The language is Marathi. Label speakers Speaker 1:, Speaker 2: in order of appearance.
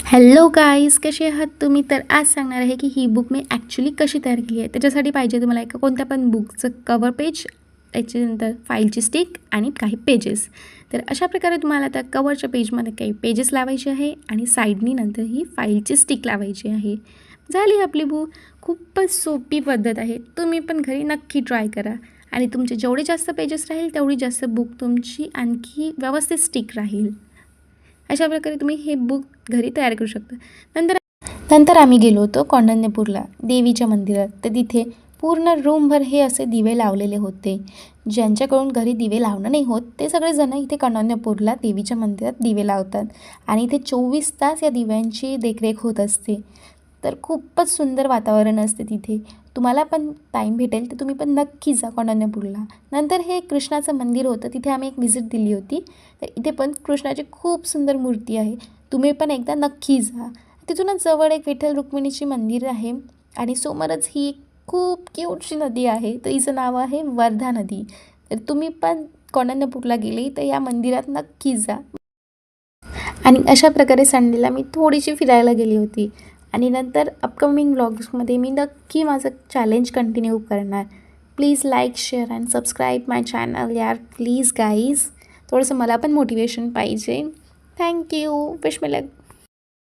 Speaker 1: हॅलो गाईज, कसे आहात तुम्ही? तर आज सांगणार आहे की ही बुक मी ॲक्च्युली कशी तयार केली आहे. त्याच्यासाठी पाहिजे तुम्हाला एका कोणत्या पण बुकचं कवर पेज, त्याच्यानंतर फाईलची स्टिक आणि काही पेजेस. तर अशा प्रकारे तुम्हाला त्या कवरच्या पेजमध्ये काही पेजेस लावायचे आहे आणि साईडनी नंतर ही फाईलची स्टिक लावायची आहे. झाली आपली बुक. खूपच सोपी पद्धत आहे. तुम्ही पण घरी नक्की ट्राय करा आणि तुमचे जेवढे जास्त पेजेस राहील तेवढी जास्त बुक तुमची आणखी व्यवस्थित स्टिक राहील. अशा प्रकारे तुम्ही हे बुक घरी तयार करू शकता. नंतर आम्ही गेलो होतो कौंडण्यपूरला देवीच्या मंदिरात. तर तिथे पूर्ण रूमभर हे असे दिवे लावलेले होते. ज्यांच्याकडून घरी दिवे लावणं नाही होत ते सगळेजण इथे कौंडण्यपूरला देवीच्या मंदिरात दिवे लावतात आणि इथे 24 तास या दिव्यांची देखरेख होत असते. तर खूपच सुंदर वातावरण असते तिथे. तुम्हाला पण टाईम भेटेल तर तुम्ही पण नक्की जा कौंडण्यपूरला. नंतर हे कृष्णाचं मंदिर होतं, तिथे आम्ही एक व्हिजिट दिली होती. तर इथे पण कृष्णाची खूप सुंदर मूर्ती आहे. तुम्ही पण एकदा नक्की जा. तिथूनच जवळ एक विठ्ठल रुक्मिणीची मंदिर आहे आणि समोरच ही खूप क्यूटशी नदी आहे. तर हिचं नाव आहे वर्धा नदी. तर तुम्ही पण कौंडण्यपूरला गेले तर या मंदिरात नक्की जा. आणि अशा प्रकारे संडेला मी थोडीशी फिरायला गेली होती आणि नंतर अपकमिंग व्लॉग्समध्ये मी नक्की माझं चॅलेंज कंटिन्यू करणार. Please like, share and subscribe my channel यार, प्लीज गाईज. थोडंसं मला पण मोटिवेशन पाहिजे. थँक्यू. Wish me luck.